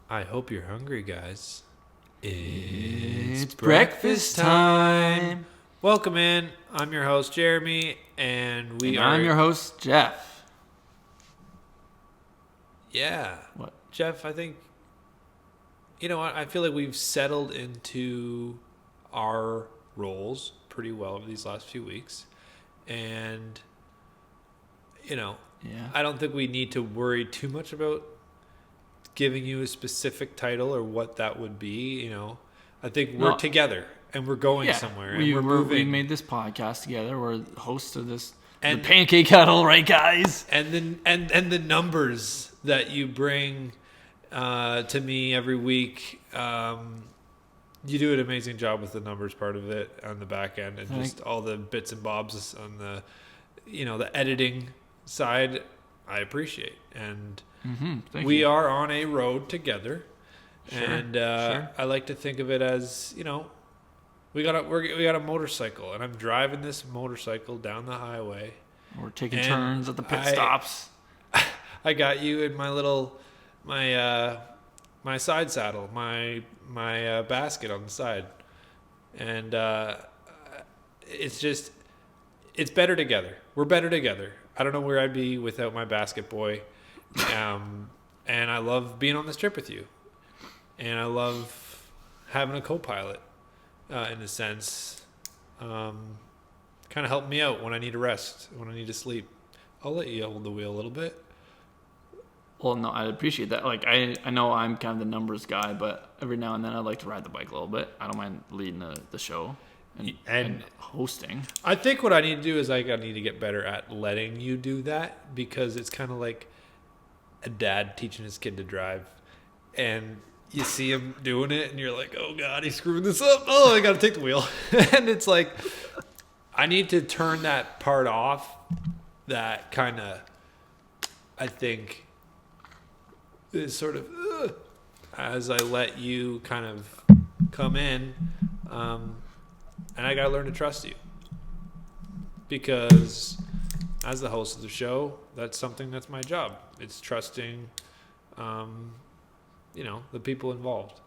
I hope you're hungry, guys. It's breakfast time. Welcome in. I'm your host, Jeremy, and I'm your host, Jeff. Yeah. What? Jeff, I think, you know what? I feel like we've settled into our roles pretty well over these last few weeks. And, Yeah. I don't think we need to worry too much about giving you a specific title or what that would be. I think we're together and we're going somewhere and we're moving. We made this podcast together. We're hosts of this, the Pancake Huddle, right, guys? And the numbers that you bring to me every week, you do an amazing job with the numbers part of it on the back end, and just all the bits and bobs on the, the editing side. I appreciate, and we are on a road together. Sure, and I like to think of it as, we got a motorcycle, and I'm driving this motorcycle down the highway. We're taking turns at the pit stops. I got you in my side saddle, my basket on the side, and it's better together. We're better together. I don't know where I'd be without my basket boy, and I love being on this trip with you, and I love having a co-pilot, in a sense, kind of help me out when I need a rest, when I need to sleep. I'll let you hold the wheel a little bit. Well, no, I appreciate that. Like, I know I'm kind of the numbers guy, but every now and then I like to ride the bike a little bit. I don't mind leading the show and hosting. I think what I need to do is I need to get better at letting you do that, because it's kind of like a dad teaching his kid to drive, and you see him doing it and you're like, oh God, he's screwing this up. Oh, I got to take the wheel. And it's like, I need to turn that part off, that kind of, I think, is sort of, as I let you kind of come in, and I got to learn to trust you, because as the host of the show, that's my job. It's trusting, the people involved.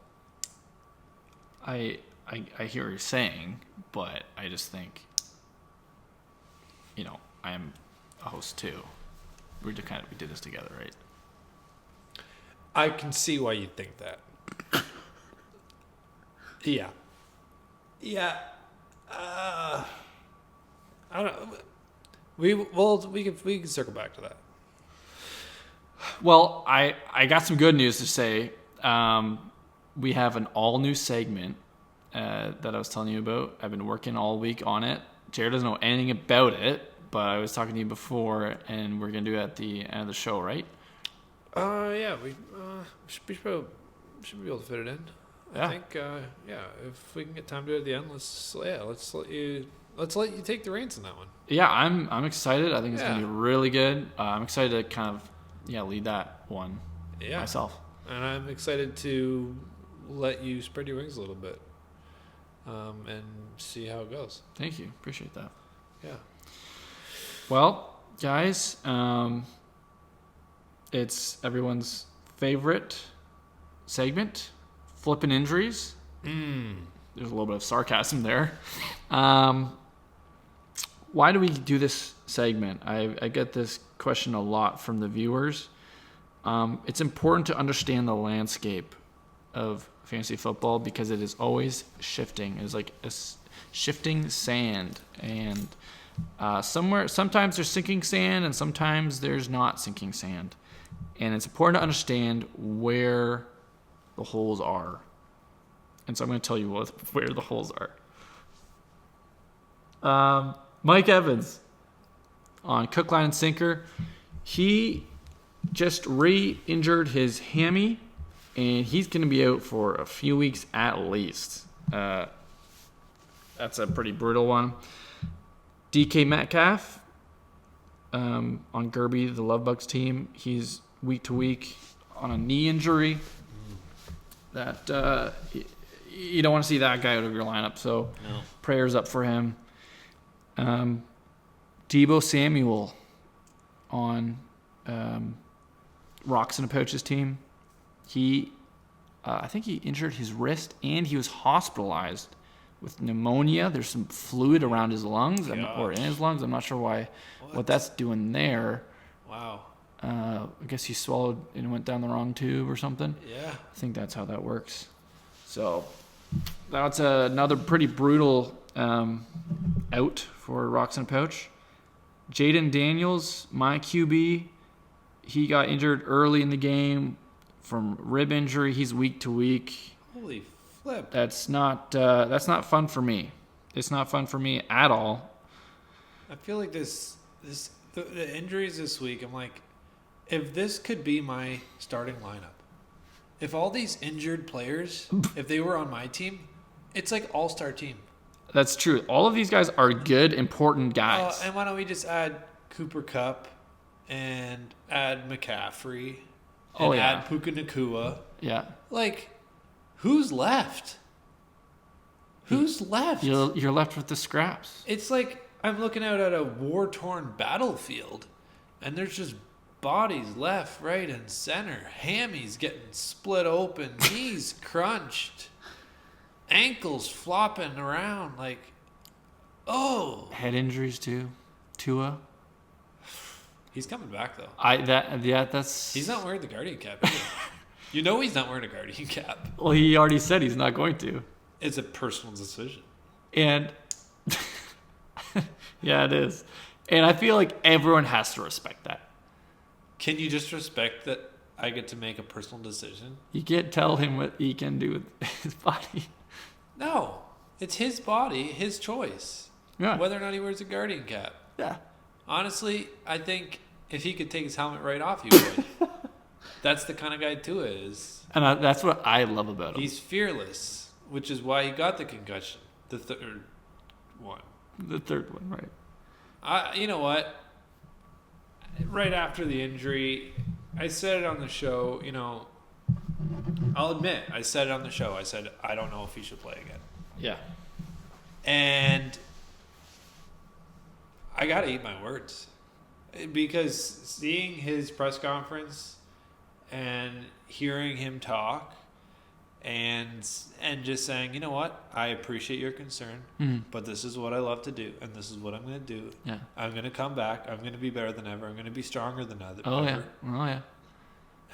I hear what you're saying, but I just think, I am a host too. We did this together, right? I can see why you think that. Yeah. I don't know. We can circle back to that. Well, I got some good news to say. We have an all new segment that I was telling you about. I've been working all week on it. Jared doesn't know anything about it, but I was talking to you before, and we're gonna do it at the end of the show, right? Yeah, we should be able to fit it in. Yeah. I think, if we can get time to do it at the end, let's let you take the reins on that one. Yeah, I'm excited. I think it's gonna be really good. I'm excited to kind of lead that one myself. And I'm excited to let you spread your wings a little bit, and see how it goes. Thank you. Appreciate that. Yeah. Well, guys, it's everyone's favorite segment, flipping injuries. There's a little bit of sarcasm there. Why do we do this segment? I get this question a lot from the viewers. It's important to understand the landscape of fantasy football, because it is always shifting. It's like a shifting sand, and sometimes there's sinking sand, and sometimes there's not sinking sand. And it's important to understand where the holes are. And so I'm going to tell you where the holes are. Mike Evans on Cook, Line, and Sinker. He just re-injured his hammy, and he's going to be out for a few weeks at least. That's a pretty brutal one. DK Metcalf on Gerby, the Love Bugs team. He's week to week on a knee injury. That you don't want to see that guy out of your lineup. So prayers up for him. Deebo Samuel on Rocks and Pouch's team. He I think he injured his wrist and he was hospitalized with pneumonia. There's some fluid around his lungs or in his lungs. I'm not sure what that's doing there. Wow. I guess he swallowed and went down the wrong tube or something. Yeah. I think that's how that works. So that's another pretty brutal out for Rocks in a Pouch. Jaden Daniels, my QB, he got injured early in the game from rib injury. He's week to week. Holy flip. That's not fun for me. It's not fun for me at all. I feel like the injuries this week, I'm like, if this could be my starting lineup, if all these injured players, if they were on my team, it's like all-star team. That's true. All of these guys are good, important guys. And why don't we just add Cooper Kupp and add McCaffrey and add Puka Nakua? Yeah. Like, who's left? Who's left? You're left with the scraps. It's like I'm looking out at a war-torn battlefield, and there's just bodies left, right, and center. Hammies getting split open, knees crunched, ankles flopping around. Like, head injuries too. Tua. He's coming back though. That's. He's not wearing the Guardian cap. Either. You know he's not wearing a Guardian cap. Well, he already said he's not going to. It's a personal decision. And yeah, it is. And I feel like everyone has to respect that. Can you just respect that I get to make a personal decision? You can't tell him what he can do with his body. No. It's his body, his choice. Yeah. Whether or not he wears a Guardian cap. Yeah. Honestly, I think if he could take his helmet right off, he would. That's the kind of guy Tua is. And that's what I love about him. He's fearless, which is why he got the concussion. The third one. The third one, right. You know what? Right after the injury, I said it on the show, I'll admit, I said it on the show. I said, I don't know if he should play again. Yeah. And I got to eat my words. Because seeing his press conference and hearing him talk and just saying, you know what, I appreciate your concern, but this is what I love to do, and this is what I'm going to do. Yeah. I'm going to come back. I'm going to be better than ever. I'm going to be stronger than ever. Oh, yeah. Oh, yeah.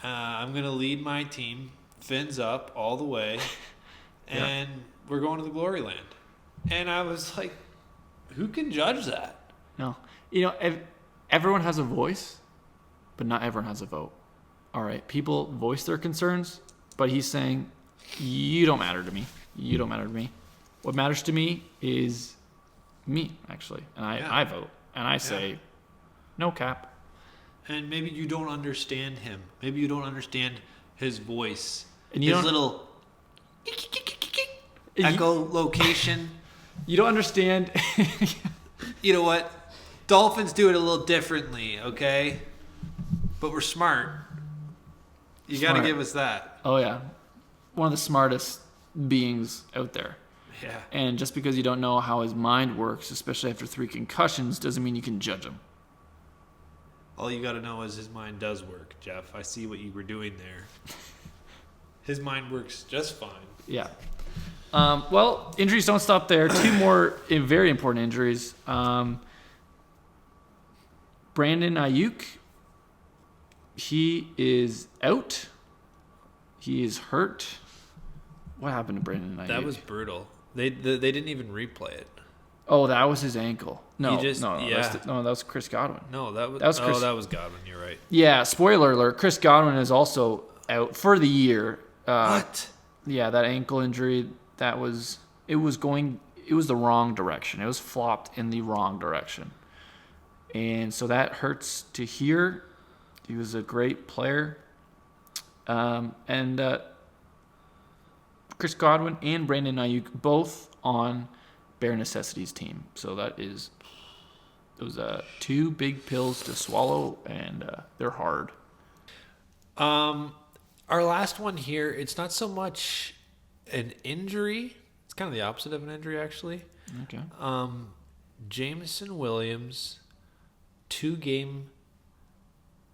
I'm going to lead my team, fins up all the way, and we're going to the glory land. And I was like, who can judge that? No. Everyone has a voice, but not everyone has a vote. All right. People voice their concerns, but he's saying, you don't matter to me. You don't matter to me. What matters to me is me, actually. And I vote. And I say, no cap. And maybe you don't understand him. Maybe you don't understand his voice. And his little echolocation. You don't understand. You know what? Dolphins do it a little differently, okay? But we're smart. You got to give us that. Oh, yeah. One of the smartest beings out there. Yeah. And just because you don't know how his mind works, especially after 3 concussions, doesn't mean you can judge him. All you got to know is his mind does work, Jeff. I see what you were doing there. His mind works just fine. Yeah. Well, injuries don't stop there. 2 more very important injuries. Brandon Ayuk, he is out. He is hurt. What happened to Brandon Ayuk? That was brutal. They didn't even replay it. Oh, that was his ankle. No, that was Chris Godwin. No, that was Godwin. You're right. Yeah, spoiler alert. Chris Godwin is also out for the year. What? Yeah, that ankle injury. It was the wrong direction. It was flopped in the wrong direction, and so that hurts to hear. He was a great player, and Chris Godwin and Brandon Ayuk both on Bare Necessities team. So those 2 big pills to swallow, and they're hard. Our last one here, it's not so much an injury. It's kind of the opposite of an injury, actually. Okay. Jameson Williams, 2-game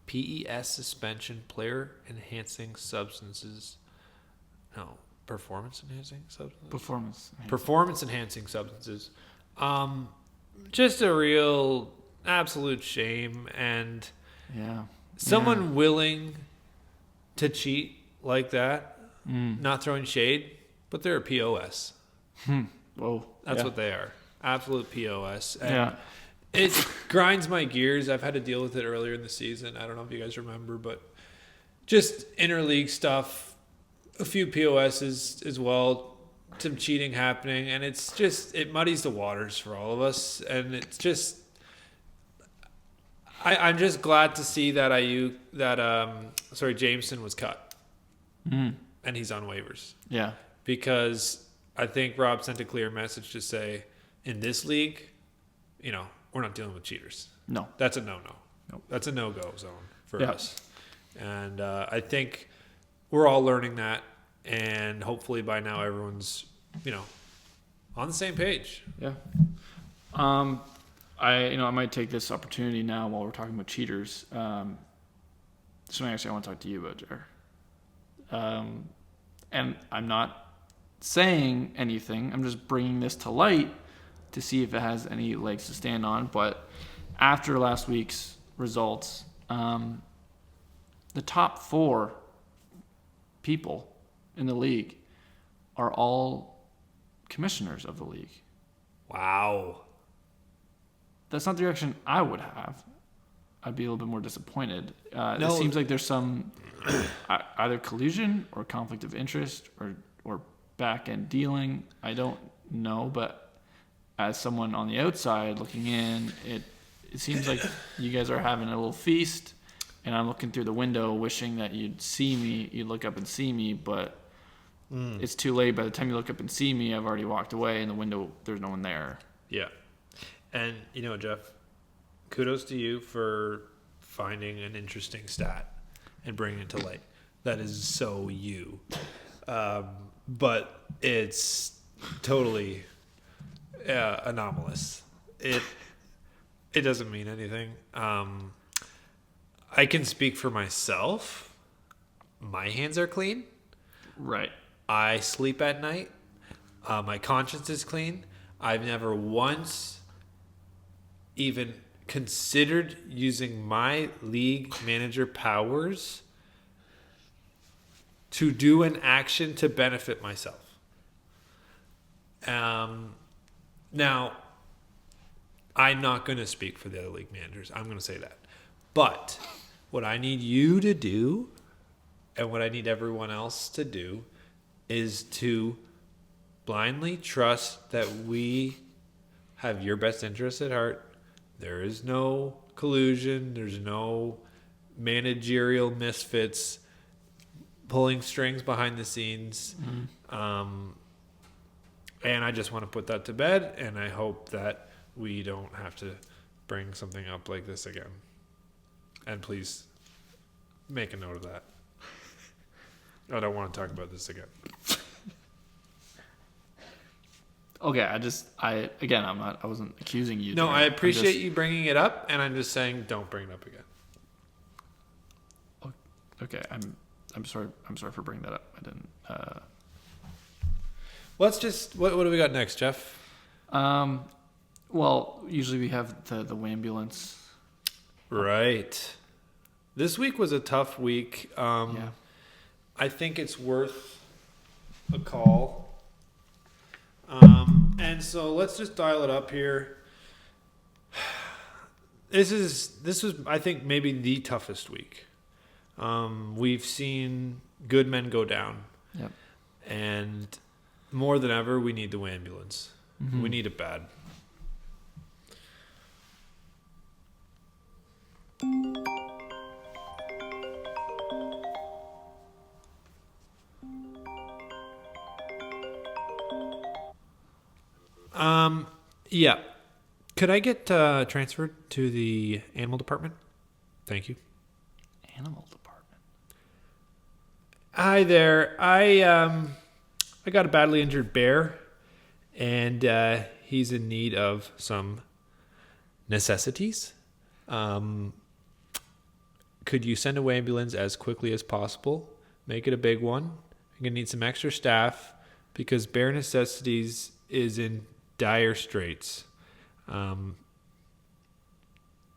PES suspension, player enhancing substances. No, performance enhancing substances. Performance. Enhancing substances. Just a real absolute shame, and Yeah. someone willing to cheat like that, not throwing shade, but they're a POS. Whoa. That's what they are. Absolute POS. And Yeah. it grinds my gears. I've had to deal with it earlier in the season. I don't know if you guys remember, but just interleague stuff, a few POSs as well, some cheating happening, and it's just, it muddies the waters for all of us. And it's just, I'm just glad to see that Jameson was cut, and he's on waivers. Yeah. Because I think Rob sent a clear message to say, in this league, we're not dealing with cheaters. No. That's a no-no. Nope. That's a no-go zone for us. And I think we're all learning that, and hopefully by now everyone's, on the same page. Yeah. I might take this opportunity now while we're talking about cheaters. Something actually I want to talk to you about, Jer. And I'm not saying anything. I'm just bringing this to light to see if it has any legs to stand on. But after last week's results, the top 4 people in the league are all commissioners of the league. Wow. That's not the reaction I would have. I'd be a little bit more disappointed. No. It seems like there's some either collusion or conflict of interest or back-end dealing. I don't know, but as someone on the outside looking in, it seems like you guys are having a little feast, and I'm looking through the window wishing that you'd look up and see me, but it's too late. By the time you look up and see me, I've already walked away, and the window, there's no one there. Yeah. And, Jeff, kudos to you for finding an interesting stat and bringing it to light. That is so you. But it's totally anomalous. It doesn't mean anything. I can speak for myself. My hands are clean. Right. I sleep at night. My conscience is clean. I've never once even considered using my league manager powers to do an action to benefit myself. Now, I'm not going to speak for the other league managers. I'm going to say that. But what I need you to do, and what I need everyone else to do, is to blindly trust that we have your best interests at heart. There is no collusion. There's no managerial misfits pulling strings behind the scenes. And I just want to put that to bed, and I hope that we don't have to bring something up like this again. And please make a note of that. I don't want to talk about this again. Okay, I wasn't accusing you. No, I appreciate you bringing it up, and I'm just saying don't bring it up again. Okay, I'm sorry for bringing that up. I didn't. Let's just what do we got next, Jeff? Well, usually we have the wambulance. Right. This week was a tough week. Yeah. I think it's worth a call. And so let's just dial it up here. This was I think maybe the toughest week. We've seen good men go down. Yep. And more than ever, we need the ambulance. Mm-hmm. We need it bad. Yeah. Could I get transferred to the animal department? Thank you. Animal department. Hi there. I got a badly injured bear, and he's in need of some necessities. Could you send a ambulance as quickly as possible? Make it a big one. You're going to need some extra staff because Bare Necessities is in dire straits.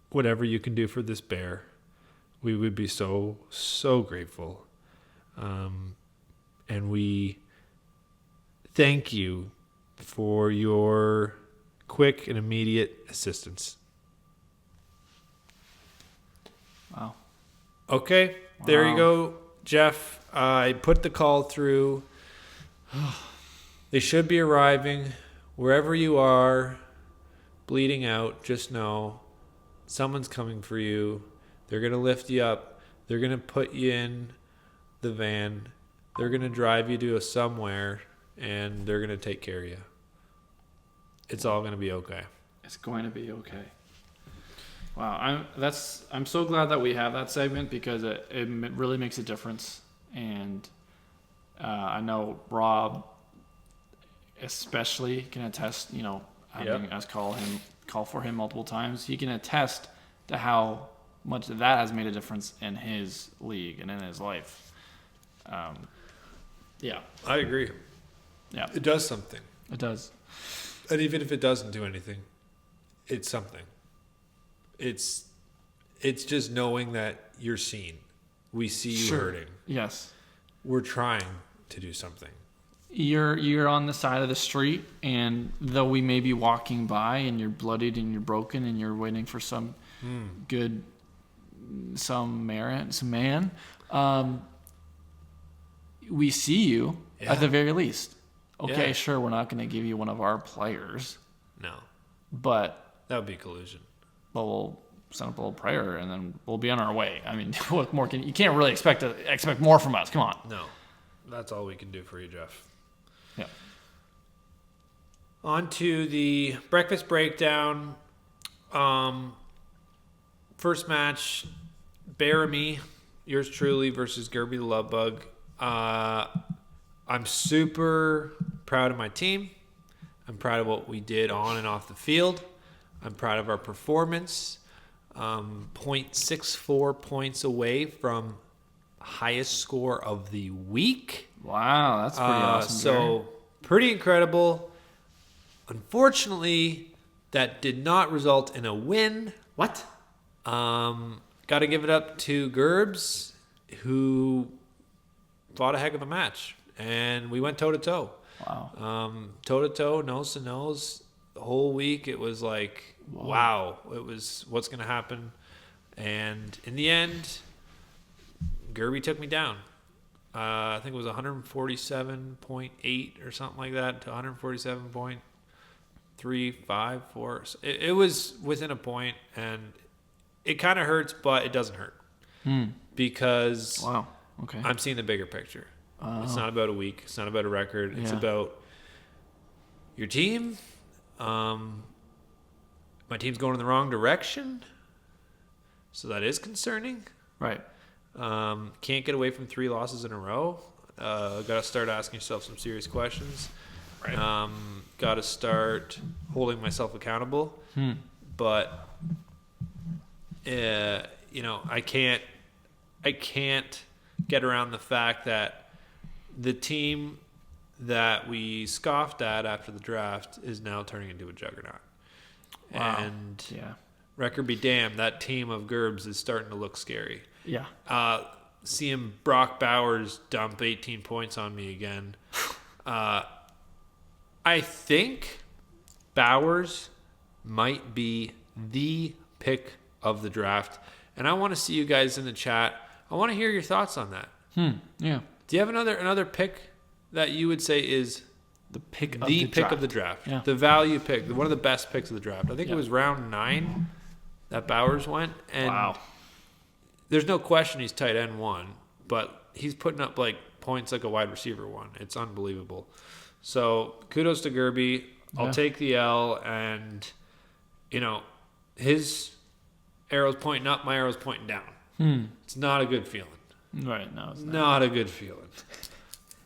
Whatever you can do for this bear, we would be so, so grateful. And we thank you for your quick and immediate assistance. Wow. Okay, there you go, Jeff. I put the call through. They should be arriving. Wherever you are, bleeding out, just know someone's coming for you. They're going to lift you up. They're going to put you in the van. They're going to drive you to somewhere, and they're going to take care of you. It's all going to be okay. It's going to be okay. Wow, I'm so glad that we have that segment because it really makes a difference, and I know Rob especially can attest. You know, having us call for him multiple times, he can attest to how much that has made a difference in his league and in his life. Yeah, I agree. Yeah, it does something. It does, and even if it doesn't do anything, it's something. It's just knowing that you're seen. We see you hurting. Yes. We're trying to do something. You're on the side of the street, and though we may be walking by and you're bloodied and you're broken and you're waiting for some some man, we see you at the very least. Okay, sure, we're not going to give you one of our players. No. But that would be collusion. Well, we'll send up a little prayer, and then we'll be on our way. I mean, what more you can't really expect more from us. Come on. No, that's all we can do for you, Jeff. Yeah. On to the breakfast breakdown. First match, Bear Me, yours truly versus Gerby the Love Bug. I'm super proud of my team. I'm proud of what we did on and off the field. I'm proud of our performance. 0.64 points away from highest score of the week. Wow, that's pretty awesome. So pretty incredible. Unfortunately, that did not result in a win. What? Got to give it up to Gerbs, who fought a heck of a match, and we went toe to toe. Wow. Toe to toe, nose to nose. The whole week, it was like, wow. It was what's going to happen. And in the end, Gerby took me down. I think it was 147.8 or something like that to 147.354. It was within a point, and it kind of hurts, but it doesn't hurt. Because I'm seeing the bigger picture. It's not about a week. It's not about a record. It's about your team. My team's going in the wrong direction, so that is concerning. Right. Can't get away from 3 losses in a row. Got to start asking yourself some serious questions. Right. Got to start holding myself accountable. But I can't get around the fact that the team that we scoffed at after the draft is now turning into a juggernaut. Wow. And record be damned, that team of Gerbs is starting to look scary. Yeah. Seeing Brock Bowers dump 18 points on me again. I think Bowers might be the pick of the draft. And I want to see you guys in the chat. I want to hear your thoughts on that. Yeah. Do you have another pick that you would say is the pick of the draft? Yeah. The value pick, one of the best picks of the draft. I think it was round 9 that Bowers went. And there's no question he's tight end 1, but he's putting up like points like a wide receiver 1. It's unbelievable. So kudos to Gerby. I'll take the L, and his arrow's pointing up, my arrow's pointing down. It's not a good feeling. Right, no, it's not a good feeling.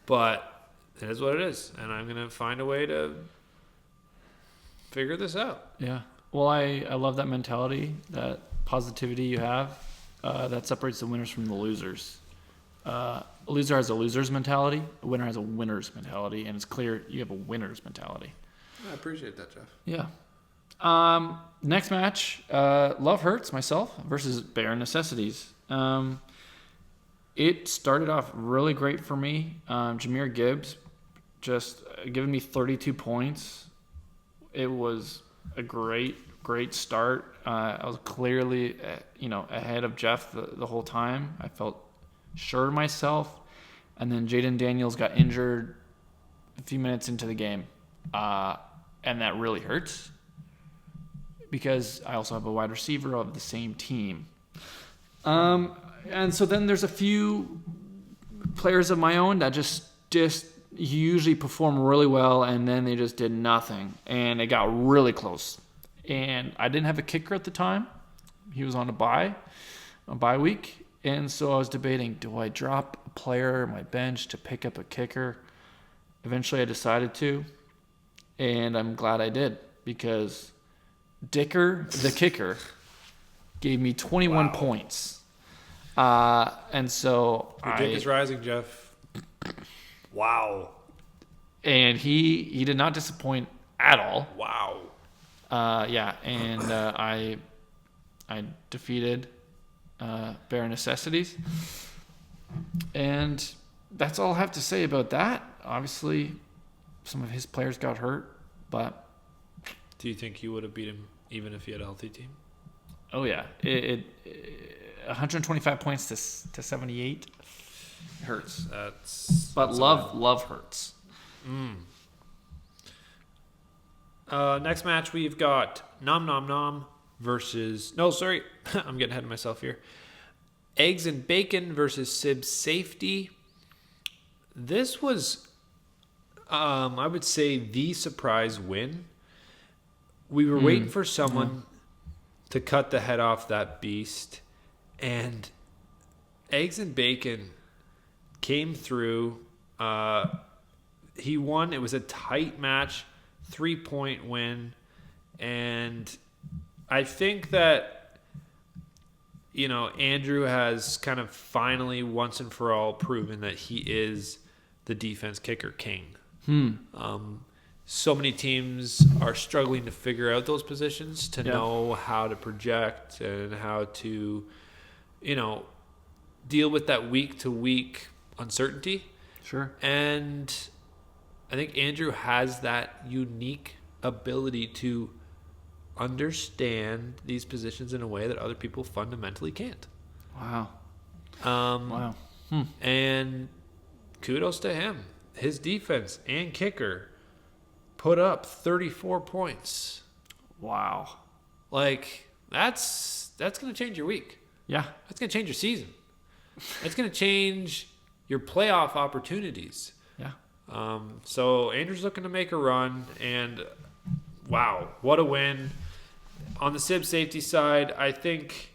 But it is what it is, and I'm going to find a way to figure this out. Yeah. Well, I love that mentality, that positivity you have, that separates the winners from the losers. a loser has a loser's mentality, a winner has a winner's mentality, and it's clear you have a winner's mentality. I appreciate that, Jeff. Yeah. Next match, Love Hurts myself versus Bare Necessities. It started off really great for me. Jahmyr Gibbs just giving me 32 points. It was a great start. I was clearly, ahead of Jeff the whole time. I felt sure of myself. And then Jaden Daniels got injured a few minutes into the game. And that really hurts because I also have a wide receiver of the same team. And so then there's a few players of my own that just usually perform really well, and then they just did nothing. And it got really close. And I didn't have a kicker at the time. He was on a bye week. And so I was debating, do I drop a player on my bench to pick up a kicker? Eventually I decided to. And I'm glad I did, because Dicker, the kicker, gave me 21 points. And so Your dick is rising, Jeff. Wow. And he did not disappoint at all. Wow. And I defeated Bare Necessities. And that's all I have to say about that. Obviously, some of his players got hurt, but... Do you think you would have beat him even if he had a healthy team? Oh, yeah. It 125 points to 78 hurts. But love hurts. Next match, we've got Nom Nom Nom versus... No, sorry. I'm getting ahead of myself here. Eggs and Bacon versus Sib Safety. This was, I would say, the surprise win. We were waiting for someone to cut the head off that beast. And Eggs and Bacon came through. He won. It was a tight match, 3-point win. And I think that, Andrew has kind of finally once and for all proven that he is the defense kicker king. So many teams are struggling to figure out those positions, to know how to project and how to, deal with that week-to-week uncertainty. Sure. And I think Andrew has that unique ability to understand these positions in a way that other people fundamentally can't. Wow. And kudos to him. His defense and kicker put up 34 points. Wow. Like, that's going to change your week. Yeah. That's going to change your season. It's going to change your playoff opportunities. Yeah. So Andrew's looking to make a run, and wow, what a win. On the Sib Safety side, I think,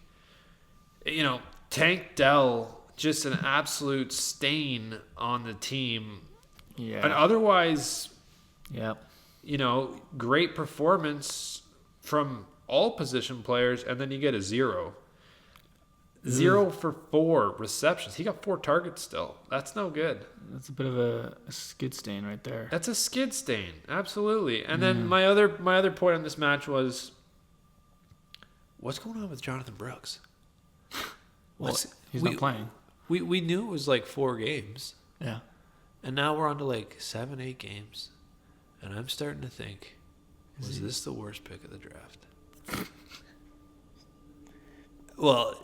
Tank Dell, just an absolute stain on the team. Yeah. And otherwise, Yep. Great performance from all position players, and then you get a 0. 0 for 4 receptions. He got 4 targets still. That's no good. That's a bit of a skid stain right there. That's a skid stain. Absolutely. And then my other point on this match was, what's going on with Jonathan Brooks? Well, he's not playing. We knew it was like 4 games. Yeah. And now we're on to like 7, 8 games. And I'm starting to think, was this the worst pick of the draft? Well,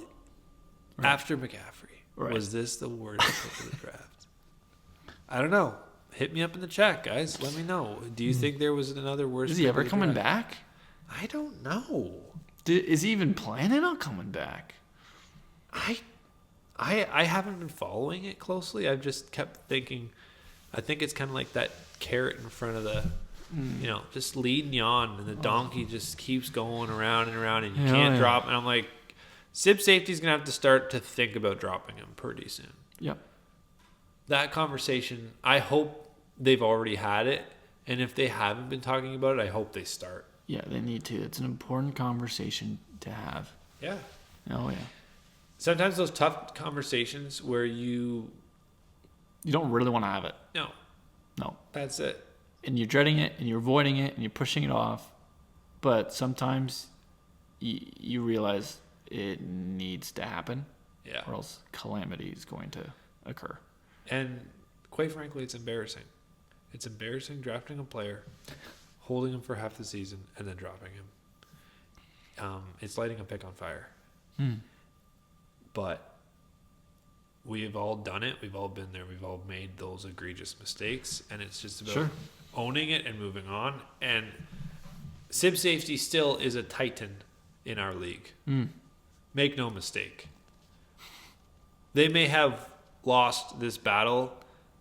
after McCaffrey, was this the worst pick of the draft? I don't know. Hit me up in the chat, guys. Let me know. Do you think there was another worst? Is he ever coming back? I don't know. Is he even planning on coming back? I haven't been following it closely. I've just kept thinking. I think it's kind of like that carrot in front of the, just leading you on, and the donkey just keeps going around and around, and you can't drop. And I'm like, Sib Safety's gonna have to start to think about dropping him pretty soon. Yep. That conversation, I hope they've already had it, and if they haven't been talking about it, I hope they start. Yeah, they need to. It's an important conversation to have. Yeah. Oh, yeah. sometimes those tough conversations where you don't really want to have it. no, that's it. And you're dreading it, and you're avoiding it, and you're pushing it off. But sometimes you realize it needs to happen, or else calamity is going to occur. And quite frankly, it's embarrassing. It's embarrassing drafting a player, holding him for half the season, and then dropping him. It's lighting a pick on fire. But we've all done it. We've all been there. We've all made those egregious mistakes. And it's just about owning it and moving on. And Sib Safety still is a titan in our league. Make no mistake. They may have lost this battle,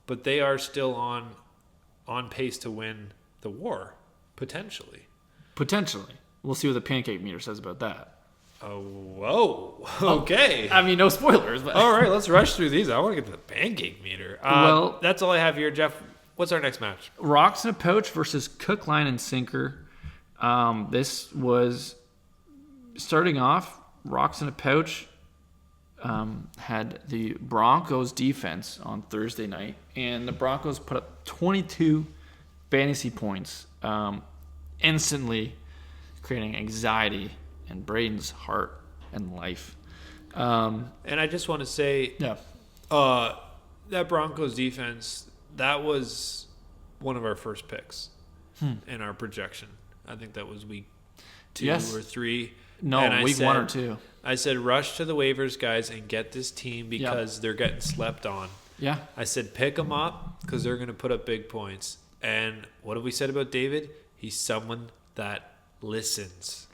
but they are still on pace to win the war, potentially. Potentially. We'll see what the pancake meter says about that. Oh, whoa. Okay. I mean, no spoilers. But All right, let's rush through these. I want to get to the pancake meter. Well, that's all I have here, Jeff. What's our next match? Rocks in a Pouch versus Cook, Line, and Sinker. This was starting off. Rocks in a Pouch had the Broncos defense on Thursday night, and the Broncos put up 22 fantasy points, instantly creating anxiety in Braden's heart and life. And I just want to say, that Broncos defense, that was one of our first picks in our projection. I think that was week 2 or 3. No, week 1 or 2. I said, rush to the waivers, guys, and get this team because they're getting slept on. Yeah. I said, pick them up because they're going to put up big points. And what have we said about David? He's someone that listens.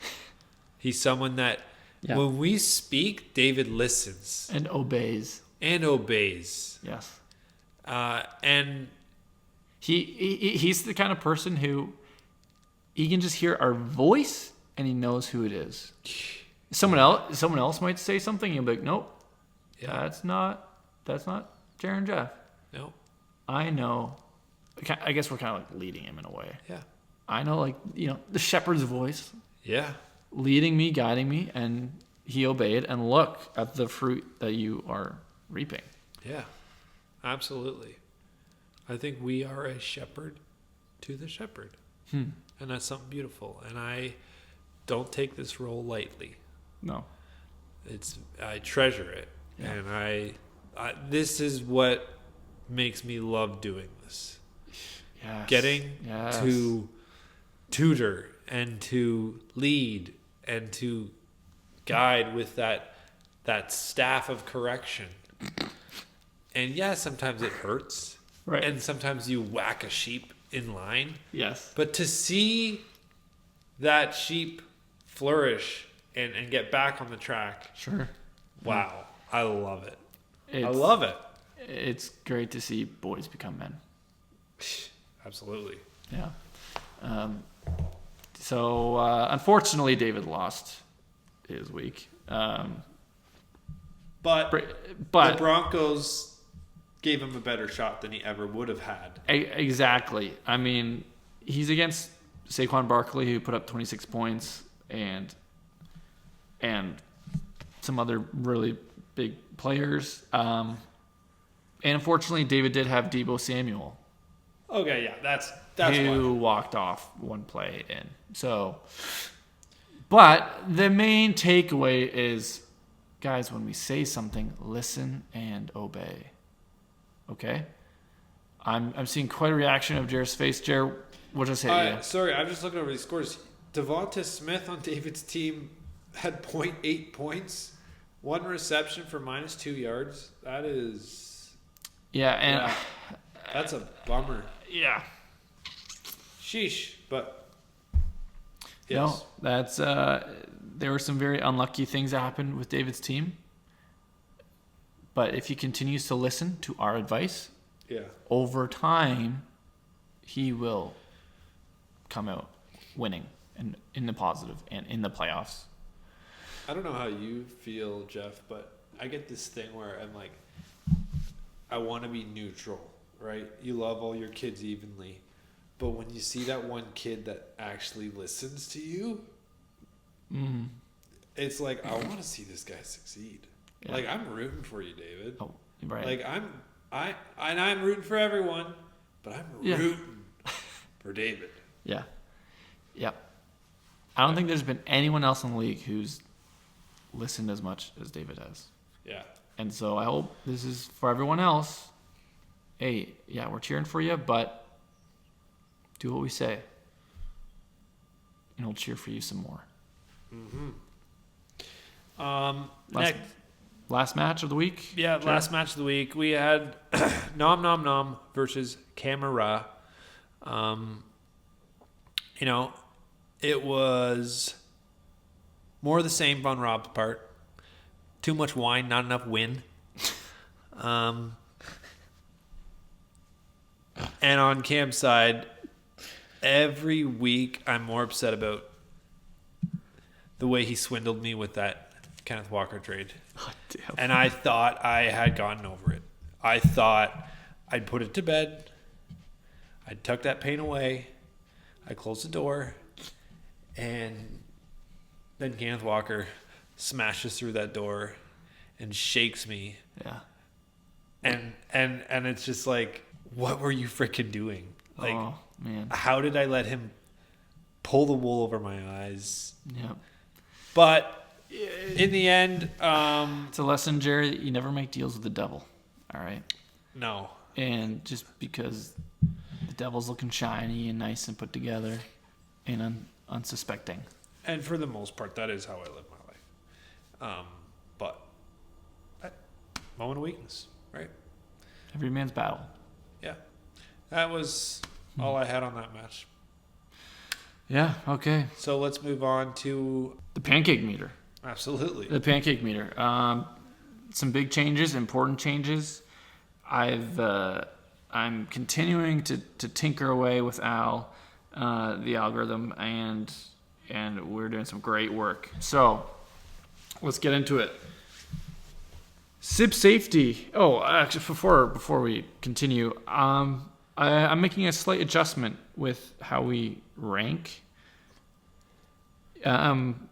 He's someone that when we speak, David listens. And obeys. Yes. And he's the kind of person who he can just hear our voice and he knows who it is. Someone else might say something, and you'll be like, nope, that's not Jer and Jeff. Nope. I know. I guess we're kind of like leading him in a way. Yeah. I know, like, the shepherd's voice. Yeah. Leading me, guiding me, and he obeyed. And look at the fruit that you are reaping. Yeah, absolutely. I think we are a shepherd to the shepherd. And that's something beautiful. And I don't take this role lightly. No. I treasure it. Yeah. And I this is what makes me love doing this. Yes. Getting to tutor and to lead and to guide with that staff of correction. And sometimes it hurts. Right. And sometimes you whack a sheep in line. Yes. But to see that sheep flourish and get back on the track. Sure. Wow. I love it. I love it. It's great to see boys become men. Absolutely. Yeah. So, unfortunately, David lost his week. But the Broncos gave him a better shot than he ever would have had. Exactly. I mean, he's against Saquon Barkley, who put up 26 points, and some other really big players. And unfortunately, David did have Deebo Samuel. Okay, yeah, that's who walked off one play in. So, but the main takeaway is, guys, when we say something, listen and obey. Okay? I'm seeing quite a reaction of Jer's face. Jer, what just hit you? Sorry, I'm just looking over these scores. Devonta Smith on David's team had 0.8 points, 1 reception for -2 yards. That is... that's a bummer. Yeah. Sheesh, but... Yes. No, that's... there were some very unlucky things that happened with David's team. But if he continues to listen to our advice, over time, he will come out winning and in the positive and in the playoffs. I don't know how you feel, Jeff, but I get this thing where I'm like, I want to be neutral, right? You love all your kids evenly. But when you see that one kid that actually listens to you, it's like, I want to see this guy succeed. Yeah. Like, I'm rooting for you, David. Oh, right. Like, I'm rooting for everyone, but I'm rooting for David. Yeah. Yep. I don't think there's been anyone else in the league who's listened as much as David has. Yeah. And so I hope this is for everyone else. Hey, yeah, we're cheering for you, but do what we say. And we'll cheer for you some more. Last match of the week? Yeah, Jer? last match of the week. We had Nom Nom Nom versus Camera. It was more of the same on Rob's part. Too much wine, not enough win. And on Cam's side, every week I'm more upset about the way he swindled me with that Kenneth Walker trade. Oh, damn. And I thought I had gotten over it. I thought I'd put it to bed. I'd tuck that pain away. I closed the door. And then Kenneth Walker smashes through that door and shakes me. Yeah. And it's just like, what were you freaking doing? Like, oh, man. how did I let him pull the wool over my eyes? Yep. But in the end, It's a lesson, Jerry, that you never make deals with the devil. All right? no. And just because the devil's looking shiny and nice and put together and unsuspecting. And for the most part, that is how I live my life. But moment of weakness, right? Every man's battle. Yeah. That was all I had on that match. Yeah, okay. So let's move on to... The pancake meter. Absolutely. The pancake meter. Some big changes, important changes. I'm continuing to tinker away with Al, the algorithm, and we're doing some great work. So let's get into it. SIP safety. Oh, actually, before we continue, I'm making a slight adjustment with how we rank. So I'm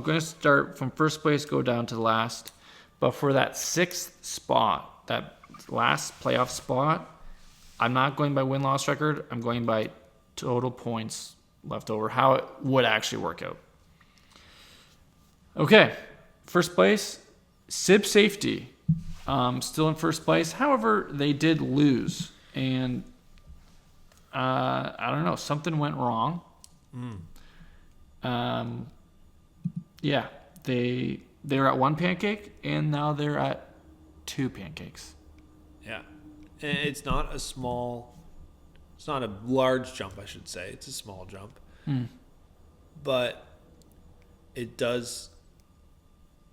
going to start from first place, go down to last. But for that sixth spot, that last playoff spot, I'm not going by win-loss record. I'm going by total points left over, how it would actually work out. Okay, first place, SIP safety. Still in first place. However, they did lose. And I don't know, something went wrong. Yeah, they were at one pancake, and now they're at 2 pancakes. Yeah. And it's not a large jump, I should say. It's a small jump. But it does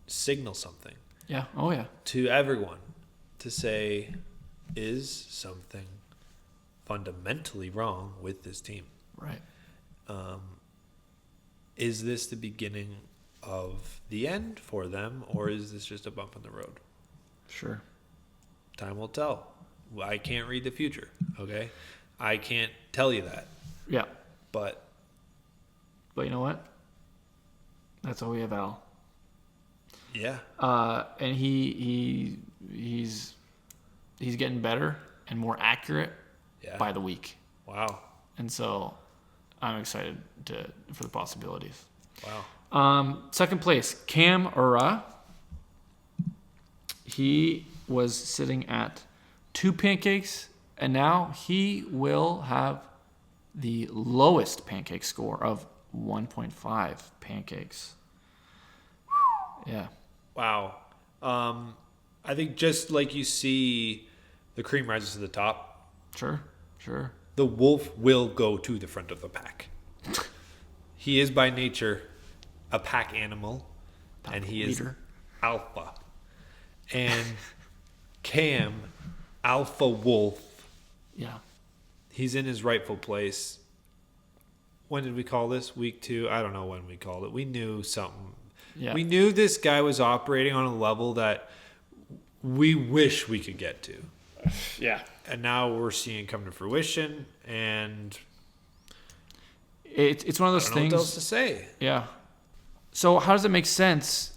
signal something. Yeah. Oh, yeah. To everyone to say, is something fundamentally wrong with this team? Right. Is this the beginning of the end for them, or is this just a bump in the road? Sure. Time will tell. I can't read the future, okay? I can't tell you that. Yeah. But you know what? That's all we have, Al. yeah. And he's getting better and more accurate by the week. Wow. And so I'm excited for the possibilities. Wow. Second place, Cam Ura. He was sitting at 2 pancakes, and now he will have the lowest pancake score of 1.5 pancakes. Yeah. Wow. I think just like you see the cream rises to the top, Sure. the wolf will go to the front of the pack. He is by nature a pack animal, and he is alpha. And Cam, alpha wolf, Yeah. he's in his rightful place. When did we call this? Week 2? I don't know when we called it. We knew something. Yeah. We knew this guy was operating on a level that we wish we could get to. Yeah. And now we're seeing come to fruition, and It's one of those I don't know things. what else to say. Yeah. So how does it make sense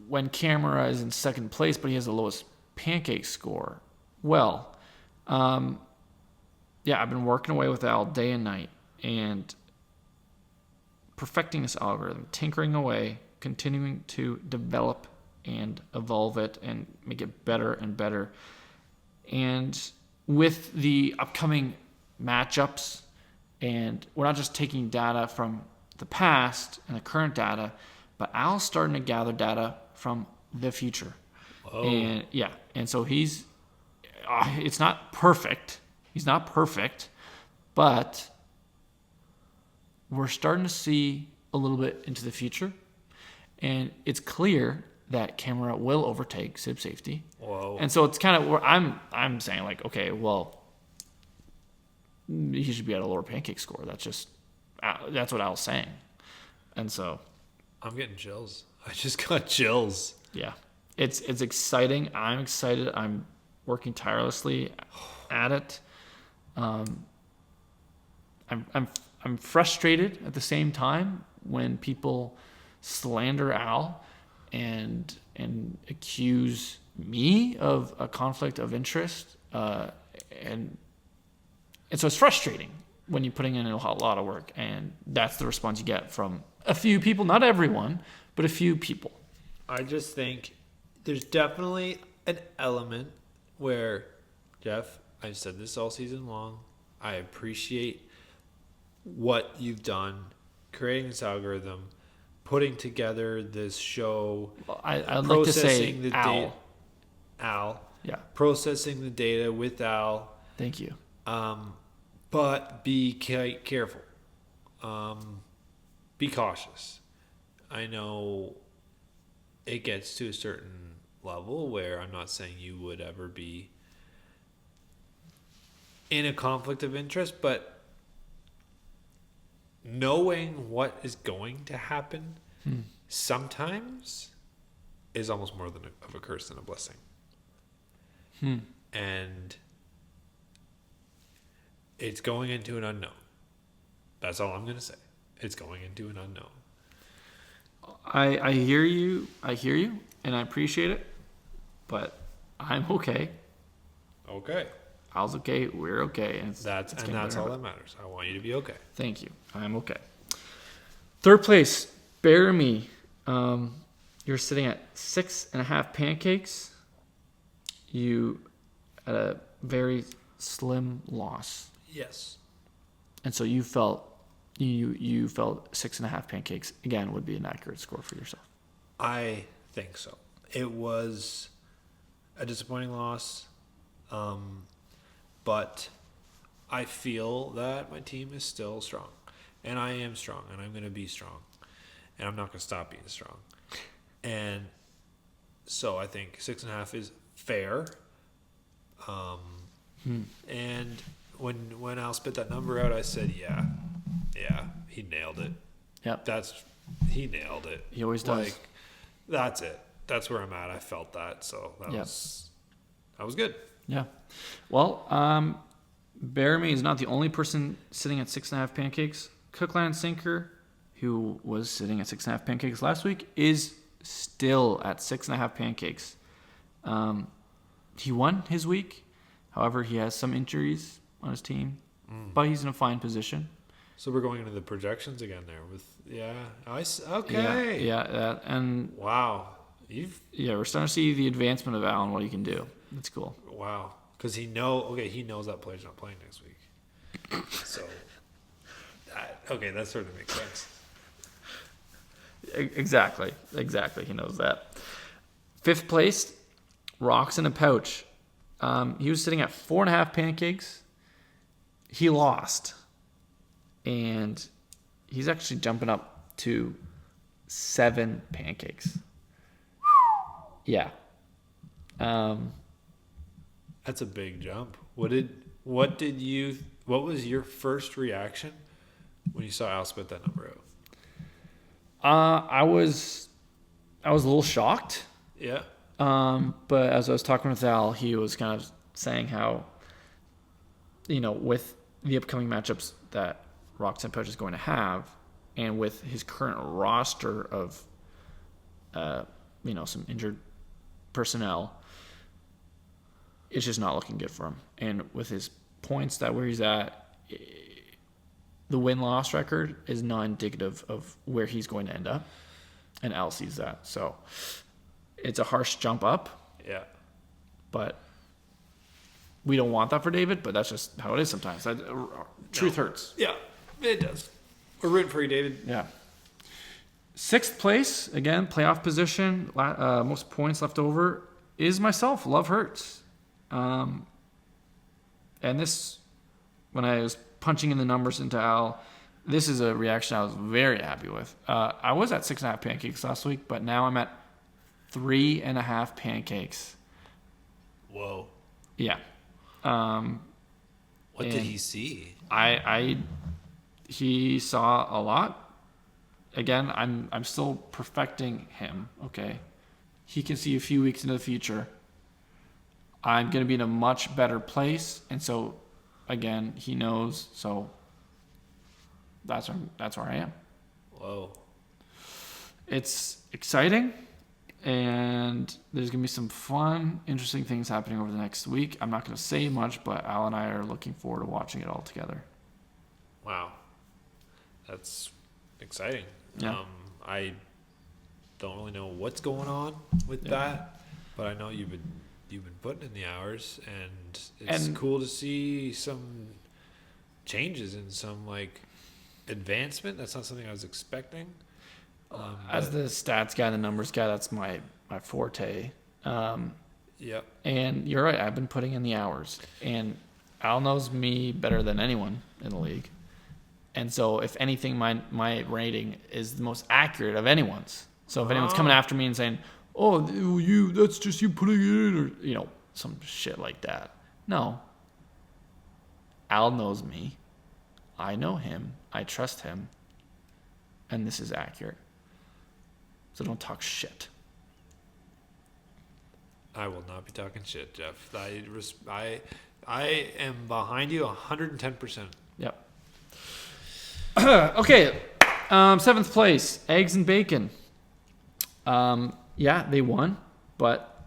when Camera is in second place, but he has the lowest pancake score. Well, yeah, I've been working away with Al day and night and perfecting this algorithm, tinkering away, continuing to develop and evolve it and make it better and better. And with the upcoming matchups, and we're not just taking data from the past and the current data, but Al's starting to gather data from the future. Whoa. And yeah, and so it's not perfect. He's not perfect, but we're starting to see a little bit into the future, and it's clear that Camera will overtake Sib Safety. Whoa. And so it's kind of where I'm saying, like, okay, well, he should be at a lower pancake score. That's what I was saying. And so I'm getting chills. I just got chills. yeah, it's exciting. I'm excited. I'm working tirelessly at it. I'm frustrated at the same time when people slander Al and accuse me of a conflict of interest, and so it's frustrating when you're putting in a lot of work, and that's the response you get from a few people, not everyone, but a few people. I just think there's definitely an element where, Jeff, I've said this all season long, I appreciate what you've done, creating this algorithm, putting together this show. Well, I'd like to say Al. Al. Yeah. Processing the data with Al. Thank you. But be careful. Be cautious. I know it gets to a certain level where I'm not saying you would ever be in a conflict of interest, but knowing what is going to happen sometimes is almost more of a curse than a blessing. And it's going into an unknown. That's all I'm going to say. It's going into an unknown. I hear you, and I appreciate it, but I'm okay. Okay. Al's okay. We're okay. And that's all that matters. I want you to be okay. Thank you. I'm okay. Third place, Bear Me. You're sitting at 6.5 pancakes. You had a very slim loss. Yes. And so you felt 6.5 pancakes again would be an accurate score for yourself. I think so. It was a disappointing loss, but I feel that my team is still strong, and I am strong, and I'm going to be strong, and I'm not going to stop being strong. And so I think 6.5 is fair. And when Al spit that number out, I said, yeah, he nailed it. Yep. He nailed it. He always does. Like, that's it. That's where I'm at. I felt that. So that was good. Yeah. Well, Bear Me is not the only person sitting at 6.5 pancakes. Cookland Sinker, who was sitting at 6.5 pancakes last week, is still at 6.5 pancakes. He won his week. However, he has some injuries on his team, but he's in a fine position. So we're going into the projections again there with okay. Yeah, and wow, we're starting to see the advancement of Al and what he can do. That's cool. Wow, because he knows that player's not playing next week. So that sort of makes sense. Exactly. He knows that. Fifth place, Rocks in a Pouch. He was sitting at 4.5 pancakes. He lost. And he's actually jumping up to 7 pancakes. Yeah. That's a big jump. What was your first reaction when you saw Al spit that number out? I was a little shocked. Yeah. But as I was talking with Al, he was kind of saying how, with the upcoming matchups that Rocks and Pouch is going to have, and with his current roster of some injured personnel. It's just not looking good for him. And with his points where he's at, the win-loss record is not indicative of where he's going to end up. And Al sees that. So it's a harsh jump up. Yeah. But we don't want that for David, but that's just how it is sometimes. Truth hurts. Yeah, it does. We're rooting for you, David. Yeah. 6th place, again, playoff position, most points left over, is myself. Love hurts. And this, when I was punching in the numbers into Al, this is a reaction I was very happy with. I was at 6.5 pancakes last week, but now I'm at 3.5 pancakes. Whoa. Yeah. What did he see? He saw a lot. Again, I'm still perfecting him. Okay, he can see a few weeks into the future. I'm going to be in a much better place, and so again, he knows. So that's where I am. Whoa. It's exciting, and there's going to be some fun, interesting things happening over the next week. I'm not going to say much, but Al and I are looking forward to watching it all together. Wow. That's exciting. Yeah. I don't really know what's going on with that, but I know you've been putting in the hours, and it's cool to see some changes and some advancement. That's not something I was expecting. As the stats guy, the numbers guy, that's my forte. Yep. And you're right. I've been putting in the hours, and Al knows me better than anyone in the league. And so, if anything, my rating is the most accurate of anyone's. So if anyone's coming after me and saying, "Oh, that's just you putting it in," or some shit like that, no. Al knows me. I know him. I trust him. And this is accurate. So don't talk shit. I will not be talking shit, Jeff. I am behind you 110%. Yep. Okay. 7th place, eggs and bacon. Yeah, they won, but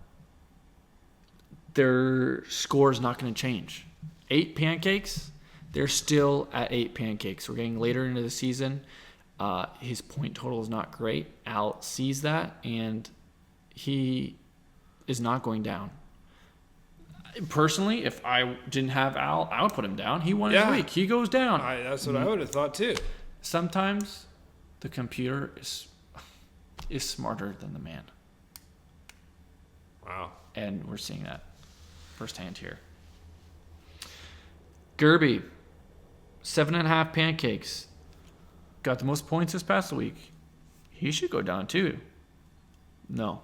their score is not going to change. 8 pancakes, they're still at 8 pancakes. We're getting later into the season. His point total is not great. Al sees that, and he is not going down. Personally, if I didn't have Al, I would put him down. He won his week. He goes down. That's what I would have thought too. Sometimes the computer is smarter than the man. Wow. And we're seeing that firsthand here. Gerby, 7.5 pancakes. Got the most points this past week. He should go down too. No.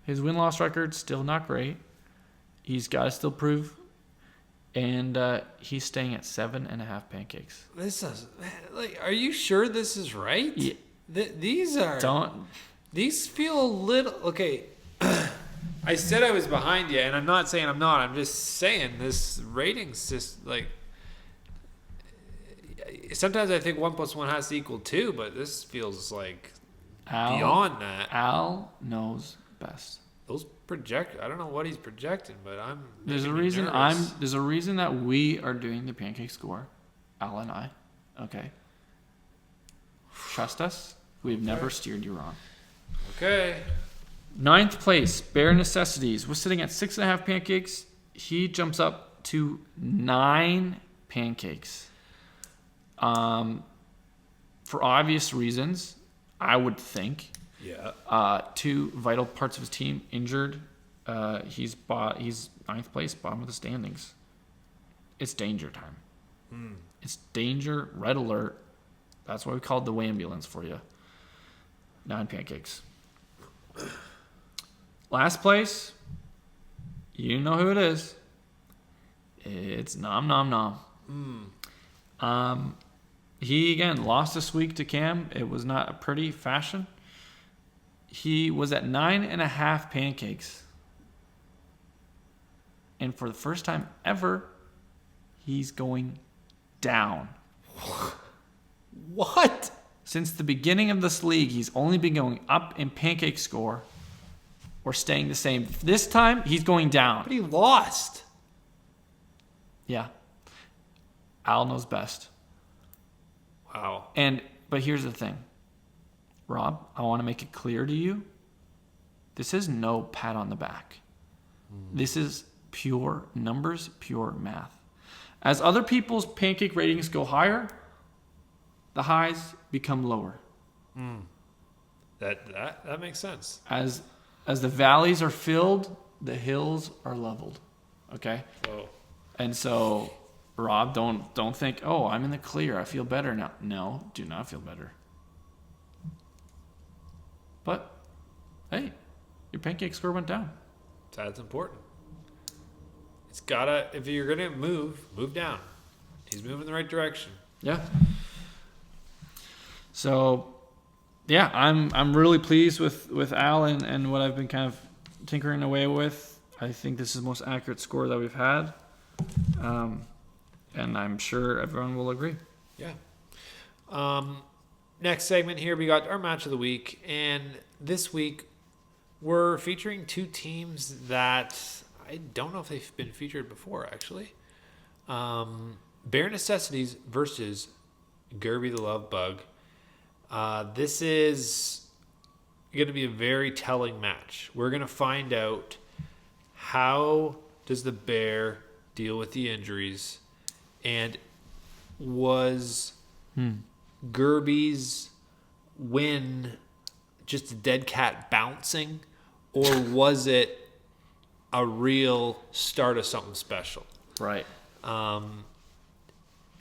His win-loss record still not great. He's got to still prove. And he's staying at 7.5 pancakes. This is are you sure this is right? Yeah. These feel a little okay. I said I was behind you, and I'm not saying I'm not. I'm just saying this rating's just sometimes I think 1 + 1 has to equal 2, but this feels like beyond that. Al knows best. Those I don't know what he's projecting, but There's a reason that we are doing the pancake score, Al and I. Okay. Trust us. We've never steered you wrong. Okay. 9th place, Bare Necessities. We're sitting at 6.5 pancakes. He jumps up to 9 pancakes. For obvious reasons, I would think. Yeah. 2 vital parts of his team injured. He's 9th place, bottom of the standings. It's danger time. It's danger, red alert. That's why we called the ambulance for you. 9 pancakes. Last place, you know who it is. It's Nom Nom Nom. He, again, lost this week to Cam. It was not a pretty fashion. He was at 9.5 pancakes. And for the first time ever, he's going down. What? Since the beginning of this league, he's only been going up in pancake score or staying the same. This time, he's going down. But he lost. Yeah. Al knows best. Wow. But here's the thing. Rob, I want to make it clear to you. This is no pat on the back. This is pure numbers, pure math. As other people's pancake ratings go higher, the highs become lower. That makes sense. As the valleys are filled, the hills are leveled. Okay? Whoa. And so, Rob, don't think, oh, I'm in the clear. I feel better now. No, do not feel better. But, hey, your pancake score went down. That's important. It's gotta, if you're gonna move down. He's moving in the right direction. Yeah. So, yeah, I'm really pleased with Al and what I've been kind of tinkering away with. I think this is the most accurate score that we've had. And I'm sure everyone will agree. Yeah. Next segment here, we got our match of the week. And this week, we're featuring two teams that I don't know if they've been featured before, actually. Bare Necessities versus Gerby the Love Bug. This is going to be a very telling match. We're going to find out how does the Bear deal with the injuries, and was Gerby's win just a dead cat bouncing, or was it a real start of something special? Right.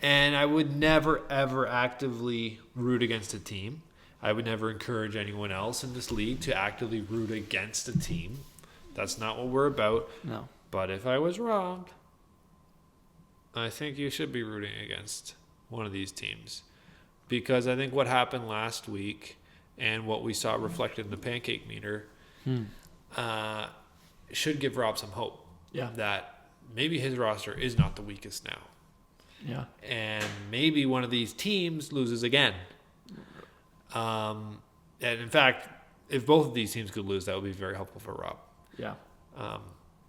And I would never, ever actively root against a team. I would never encourage anyone else in this league to actively root against a team. That's not what we're about. No. But if I was wrong, I think you should be rooting against one of these teams. Because I think what happened last week and what we saw reflected in the pancake meter should give Rob some hope. Yeah. That maybe his roster is not the weakest now. Yeah. And maybe one of these teams loses again. And in fact, if both of these teams could lose, that would be very helpful for Rob. Yeah.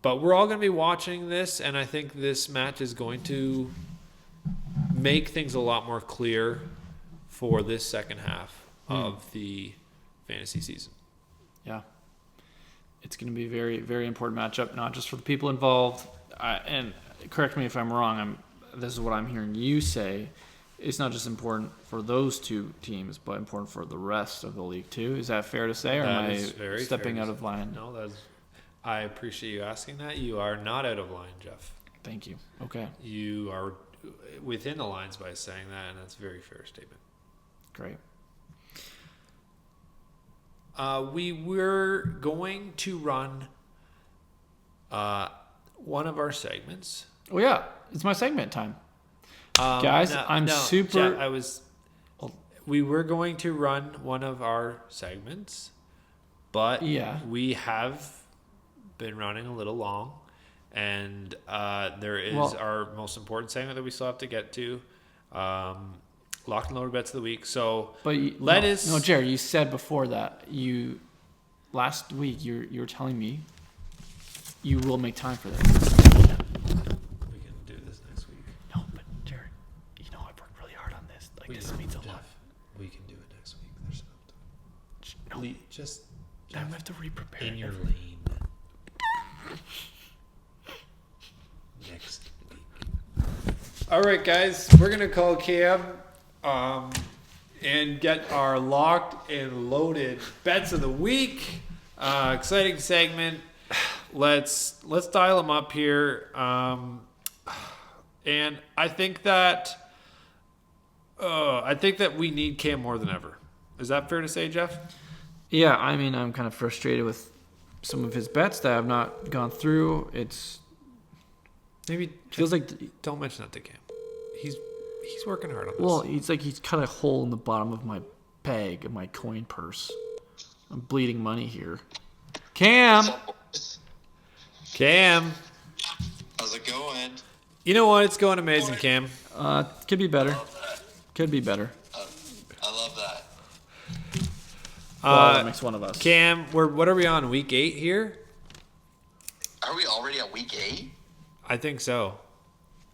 But we're all going to be watching this, and I think this match is going to make things a lot more clear for this second half of the fantasy season. Yeah. It's going to be a very, very important matchup, not just for the people involved. And correct me if I'm wrong. This is what I'm hearing you say. It's not just important for those two teams, but important for the rest of the league too. Is that fair to say, or am I stepping out of line? No, I appreciate you asking that. You are not out of line, Jeff. Thank you. Okay. You are within the lines by saying that, and that's a very fair statement. Great. We were going to run one of our segments. Oh yeah, it's my segment time. Guys, super. Jeff, we were going to run one of our segments, but we have been running a little long, and there is our most important segment that we still have to get to. Locked and loaded bets of the week. So, No, Jerry, you said before that last week you were telling me you will make time for this. We can do this next week. No, but Jerry, I worked really hard on this. This means a lot. We can do it next week. There's no time. Just I have to re-prepare. in your lane. Next week. All right, guys, we're gonna call Cam. And get our locked and loaded bets of the week. Exciting segment. Let's dial them up here. And I think that we need Cam more than ever. Is that fair to say, Jeff? Yeah, I mean, I'm kind of frustrated with some of his bets that have not gone through. Maybe feels like don't mention that to Cam. He's working hard on this. Well, he's cut a hole in the bottom of my bag of my coin purse. I'm bleeding money here. Cam! How's it going? You know what? It's going amazing, Cam. Could be better. I love that. Could be better. I love that. Well, that makes one of us. Cam, what are we on, week 8 here? Are we already at week 8? I think so.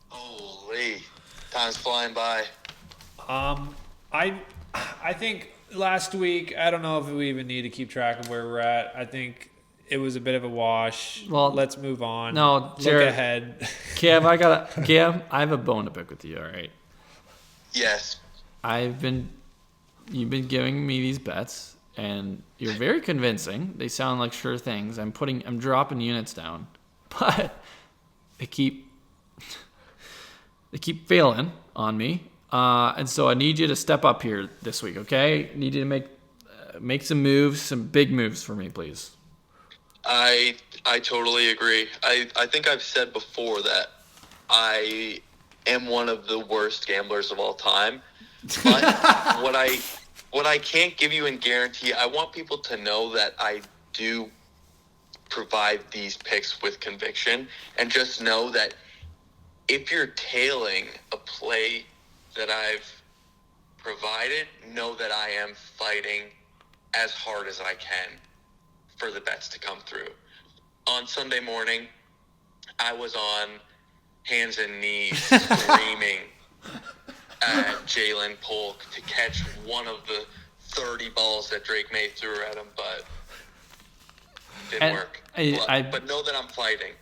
Holy. Time's flying by. I think last week, I don't know if we even need to keep track of where we're at. I think it was a bit of a wash. Well, let's move on. No, Jared, look ahead. Cam, I have a bone to pick with you, all right? Yes. You've been giving me these bets, and you're very convincing. They sound like sure things. I'm dropping units down, but they keep failing on me. And so I need you to step up here this week, okay? I need you to make some moves, some big moves for me, please. I totally agree. I think I've said before that I am one of the worst gamblers of all time. But what I can't give you and guarantee, I want people to know that I do provide these picks with conviction, and just know that if you're tailing a play that I've provided, know that I am fighting as hard as I can for the bets to come through. On Sunday morning, I was on hands and knees screaming at Jalen Polk to catch one of the 30 balls that Drake May threw at him, but didn't work. But know that I'm fighting.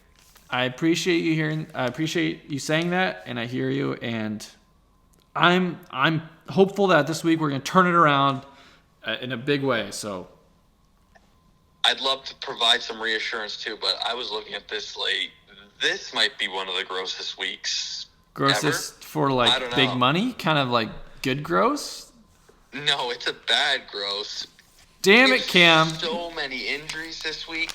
I appreciate you saying that, and I hear you, and I'm hopeful that this week we're going to turn it around in a big way. So I'd love to provide some reassurance too, but I was looking at this slate. This might be one of the grossest weeks. Grossest ever. For like big money, kind of like good gross. No, it's a bad gross. Damn it, Cam! So many injuries this week.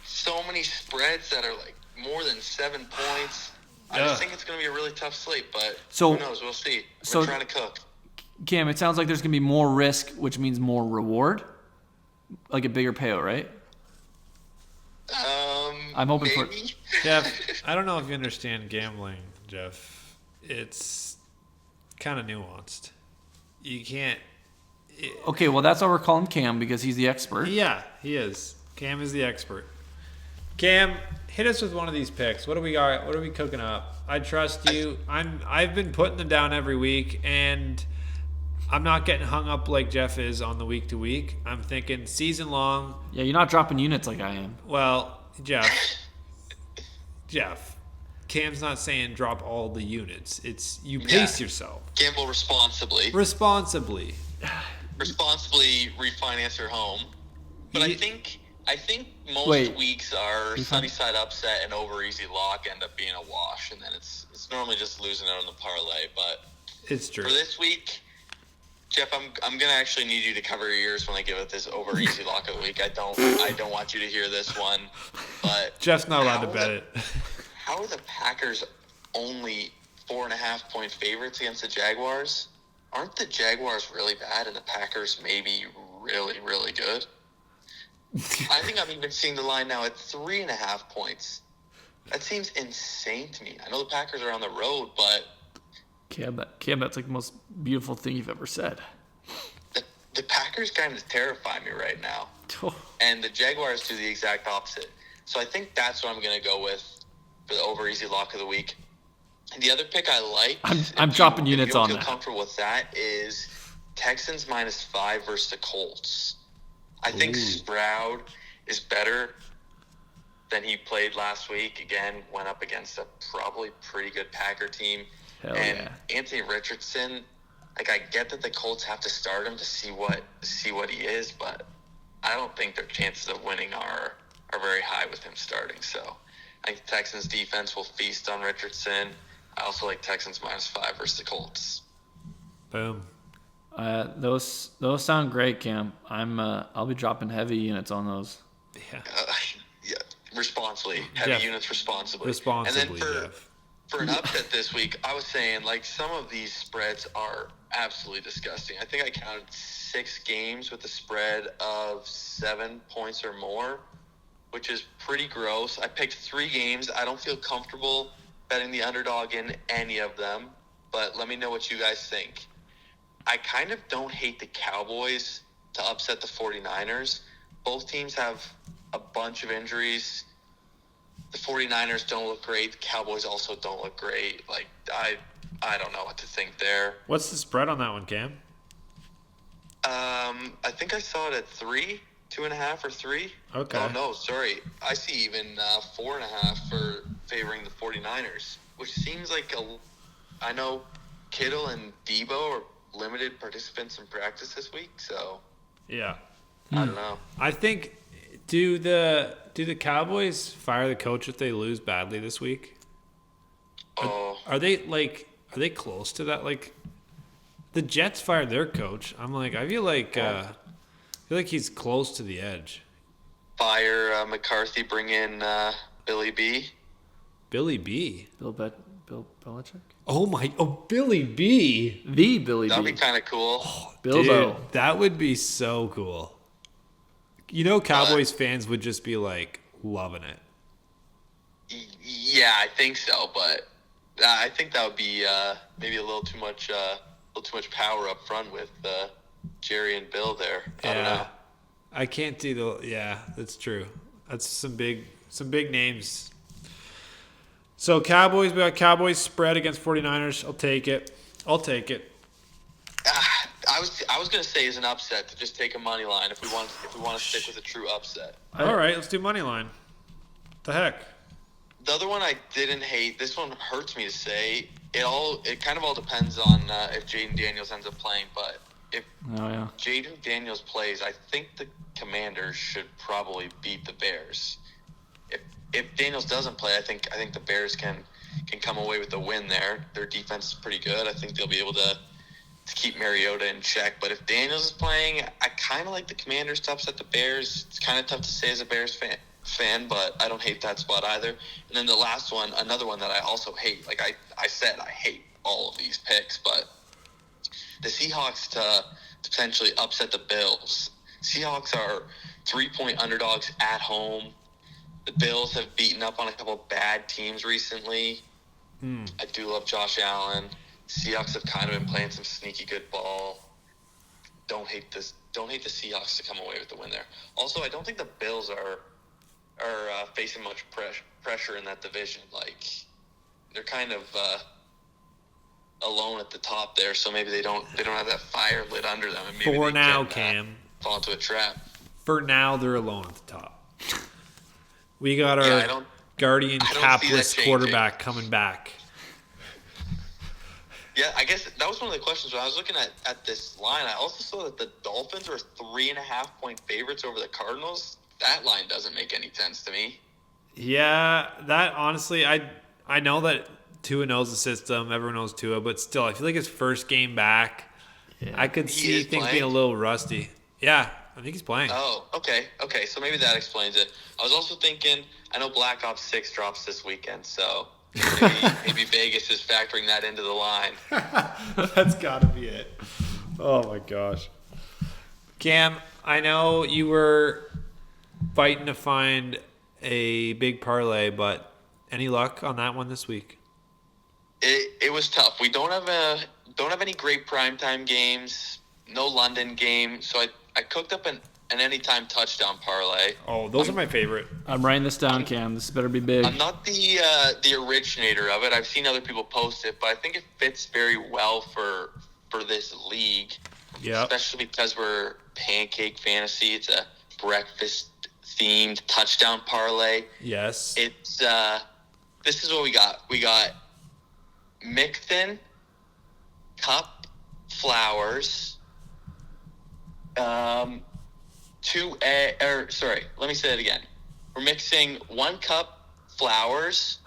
So many spreads that are like more than 7 points. I just think it's going to be a really tough slate, but who knows? We'll see. We're trying to cook. Cam, it sounds like there's going to be more risk, which means more reward, like a bigger payout, right? I'm hoping maybe. Jeff, I don't know if you understand gambling, Jeff. It's kind of nuanced. You can't. Okay, well, that's why we're calling Cam, because he's the expert. Yeah, he is. Cam is the expert. Cam, hit us with one of these picks. What do we got? What are we cooking up? I trust you. I've been putting them down every week, and I'm not getting hung up like Jeff is on the week to week. I'm thinking season long. Yeah, you're not dropping units like I am. Well, Jeff, Cam's not saying drop all the units. It's you pace yourself. Gamble responsibly. Responsibly refinance your home. But I think most weeks are sunny side upset and over easy lock end up being a wash, and then it's normally just losing out on the parlay. But it's true. For this week, Jeff, I'm gonna actually need you to cover your ears when I give it this over easy lock of the week. I don't want you to hear this one, but Jeff's not allowed to bet it. How are the Packers only 4.5 point favorites against the Jaguars? Aren't the Jaguars really bad and the Packers maybe really, really good? I think I'm even seeing the line now at 3.5 points. That seems insane to me. I know the Packers are on the road, but Cam, that's like the most beautiful thing you've ever said. The Packers kind of terrify me right now. And the Jaguars do the exact opposite. So I think that's what I'm going to go with for the over easy lock of the week. And the other pick I like, I'm dropping units on that. If you don't feel comfortable with that, is Texans -5 versus the Colts. I think Stroud is better than he played last week. Again, went up against a probably pretty good Packer team. Anthony Richardson, like, I get that the Colts have to start him to see what he is, but I don't think their chances of winning are very high with him starting. So I think Texans defense will feast on Richardson. I also like Texans -5 versus the Colts. Boom. Those sound great, Cam. I'll be dropping heavy units on those. Yeah. Responsibly. Heavy units responsibly. Responsibly, and then Jeff. For an upset this week, I was saying, like, some of these spreads are absolutely disgusting. I think I counted 6 games with a spread of 7 points or more, which is pretty gross. I picked 3 games. I don't feel comfortable betting the underdog in any of them, but let me know what you guys think. I kind of don't hate the Cowboys to upset the 49ers. Both teams have a bunch of injuries. The 49ers don't look great. The Cowboys also don't look great. Like, I don't know what to think there. What's the spread on that one, Cam? I think I saw it at 3, 2.5 or 3. Okay. Oh, no, sorry. I see even 4.5 for favoring the 49ers, which seems like I know Kittle and Debo are limited participants in practice this week, so Yeah. I don't know. I think do the Cowboys fire the coach if they lose badly this week? Are they close to that? Like, the Jets fired their coach. I'm like, I feel like he's close to the edge. Fire McCarthy, bring in Billy B. Billy B. Bill Belichick? Billy B. The Billy That'd B. be kind of cool. Bilbo. Dude, that would be so cool. You know, Cowboys fans would just be like loving it. Yeah, I think so, but I think that would be maybe a little too much power up front with Jerry and Bill there. I don't know. I can't do the. Yeah, that's true. That's some big names. So Cowboys, we got Cowboys spread against 49ers. I'll take it. I was gonna say is an upset to just take a money line if we want to stick with a true upset. All right, let's do money line. The heck. The other one I didn't hate. This one hurts me to say. It kind of all depends on if Jaden Daniels ends up playing. But if Jaden Daniels plays, I think the Commanders should probably beat the Bears. If Daniels doesn't play, I think the Bears can come away with the win there. Their defense is pretty good. I think they'll be able to keep Mariota in check. But if Daniels is playing, I kind of like the Commanders to upset the Bears. It's kind of tough to say as a Bears fan, but I don't hate that spot either. And then the last one, another one that I also hate. Like I said, I hate all of these picks, but the Seahawks to potentially upset the Bills. Seahawks are 3-point underdogs at home. The Bills have beaten up on a couple of bad teams recently. I do love Josh Allen. Seahawks have kind of been playing some sneaky good ball. Don't hate the Seahawks to come away with the win there. Also, I don't think the Bills are facing much pressure in that division. Like, they're kind of alone at the top there, so maybe they don't have that fire lit under them. And maybe For they now, can, Cam. fall into a trap. For now, they're alone at the top. We got our guardian capless quarterback coming back. Yeah, I guess that was one of the questions when I was looking at this line. I also saw that the Dolphins are 3.5-point favorites over the Cardinals. That line doesn't make any sense to me. Yeah, that honestly, I know that Tua knows the system. Everyone knows Tua, but still, I feel like his first game back, I could see things being a little rusty. Yeah, I think he's playing. Oh, okay. So maybe that explains it. I was also thinking, I know Black Ops 6 drops this weekend, so maybe Vegas is factoring that into the line. That's got to be it. Oh, my gosh. Cam, I know you were fighting to find a big parlay, but any luck on that one this week? It was tough. We don't have any great primetime games, no London game, so I cooked up an anytime touchdown parlay. Oh, those are my favorite. I'm writing this down, Cam. This better be big. I'm not the originator of it. I've seen other people post it, but I think it fits very well for this league. Yeah. Especially because we're Pancake Fantasy. It's a breakfast-themed touchdown parlay. Yes. It's this is what we got. We got Mixon, Cup, Flowers, let me say it again. We're mixing 1 cup Flowers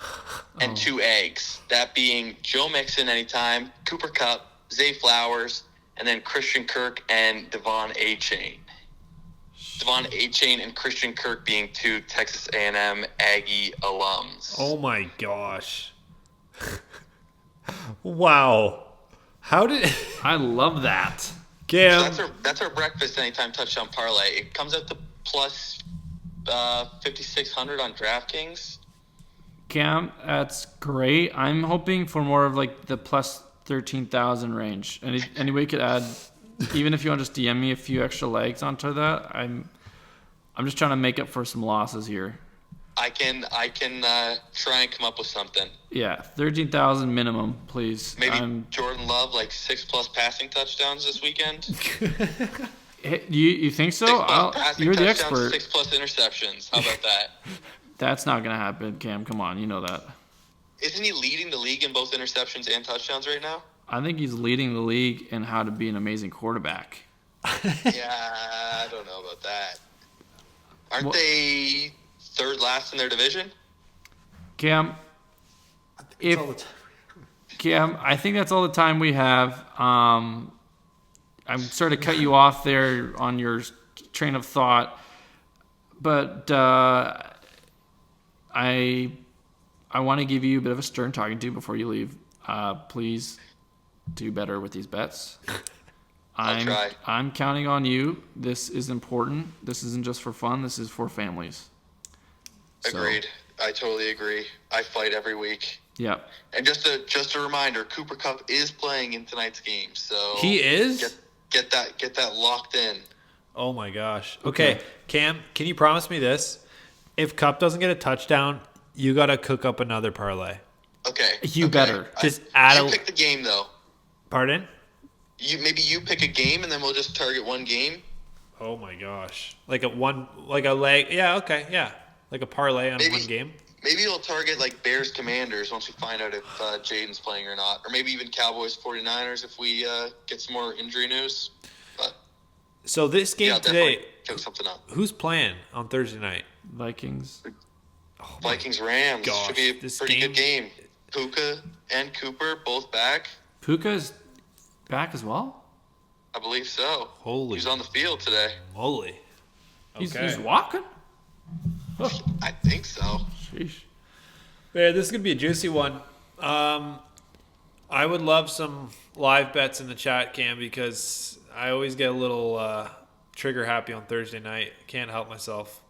and 2 eggs. That being Joe Mixon anytime, Cooper Cup, Zay Flowers, and then Christian Kirk and Devon Achane. Devon Achane and Christian Kirk being 2 Texas A&M Aggie alums. Oh my gosh. Wow. How did I love that. Cam? So that's our breakfast anytime touchdown parlay. It comes out to plus 5,600 on DraftKings. Cam, that's great. I'm hoping for more of like the plus 13,000 range. Any way you could add even if you want to just DM me a few extra legs onto that, I'm just trying to make up for some losses here. I can try and come up with something. Yeah, 13,000 minimum, please. Maybe Jordan Love, like 6+ passing touchdowns this weekend. Hey, you think so? 6+ passing You're the touchdowns, expert. 6+ interceptions. How about that? That's not going to happen, Cam. Come on, you know that. Isn't he leading the league in both interceptions and touchdowns right now? I think he's leading the league in how to be an amazing quarterback. Yeah, I don't know about that. Aren't they third last in their division? Cam, I think that's all the time we have. I'm sorry to cut you off there on your train of thought, but I want to give you a bit of a stern talking to before you leave. Please do better with these bets. I'll try. I'm counting on you. This is important. This isn't just for fun. This is for families. Agreed. I totally agree. I fight every week. Yeah. And just a reminder, Cooper Kupp is playing in tonight's game, so He is? Get that locked in. Oh my gosh. Okay, Cam, can you promise me this? If Cup doesn't get a touchdown, you got to cook up another parlay. Okay. You better. Just add you pick the game though. Pardon? Maybe you pick a game and then we'll just target one game. Oh my gosh. Like a leg. Yeah, okay. Yeah. Like a parlay on one game. Maybe we'll target like Bears Commanders once we find out if Jaden's playing or not. Or maybe even Cowboys 49ers if we get some more injury news. But so this game today, cook something up. Who's playing on Thursday night? Vikings. Vikings Rams. Gosh, should be a pretty good game. Puka and Cooper both back. Puka's back as well? I believe so. Holy. He's on the field today. Moly. Okay. He's walking? I think so. Sheesh. Man, this is going to be a juicy one. I would love some live bets in the chat, Cam, because I always get a little trigger happy on Thursday night. Can't help myself.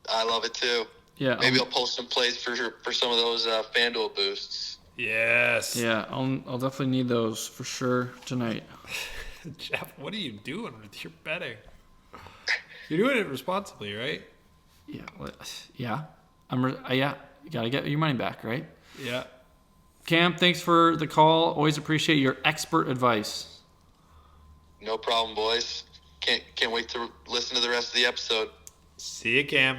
I love it too. Yeah. Maybe I'll post some plays for some of those FanDuel boosts. Yes. Yeah, I'll definitely need those for sure tonight. Jeff, what are you doing with your betting? You're doing it responsibly, right? Yeah. Yeah. Yeah. You gotta get your money back, right? Yeah. Cam, thanks for the call. Always appreciate your expert advice. No problem, boys. Can't wait to listen to the rest of the episode. See you, Cam.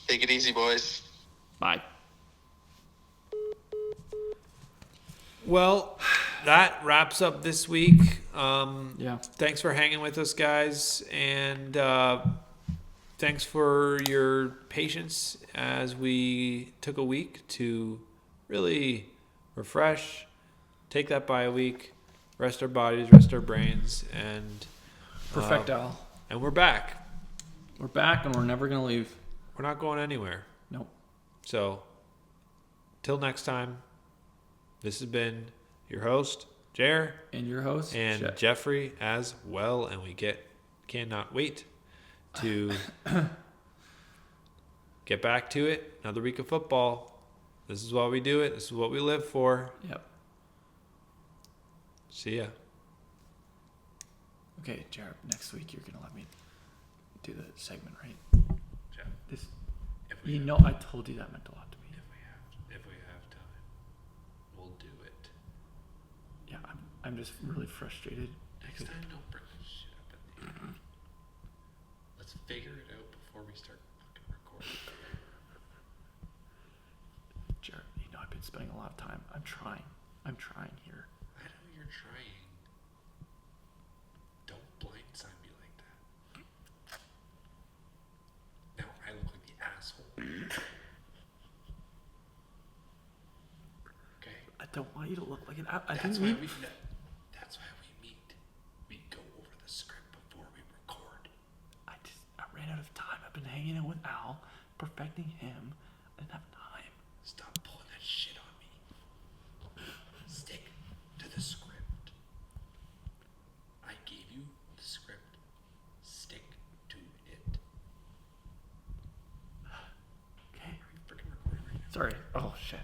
Take it easy, boys. Bye. Well, that wraps up this week. Yeah. Thanks for hanging with us, guys, and thanks for your patience as we took a week to really refresh, take that bye week, rest our bodies, rest our brains, and Perfecto. And we're back. We're back, and we're never gonna leave. We're not going anywhere. Nope. So, till next time, this has been your host, Jer. And your host, and Jeff. Jeffrey as well, and we cannot wait to get back to it. Another week of football. This is why we do it. This is what we live for. Yep. See ya. Okay, Jared, next week you're gonna let me do the segment, right? Jeff, This, if we you have, know, I told you that meant a lot to me. if we have time, we'll do it. Yeah, I'm just really frustrated. Next time, don't bring this shit up at the end. Let's figure it out before we start fucking recording. Jared, you know I've been spending a lot of time. I'm trying here. I know you're trying. Don't blindside me like that. Now I look like the asshole. Okay? I don't want you to look like an. That's why we meet. We go over the script before we record. I ran out of time. I've been hanging out with Al, perfecting him. I didn't have time. Stop pulling that shit on me. Stick to the script. I gave you the script. Stick to it. Okay. Are you freaking recording right now? Sorry. Oh shit.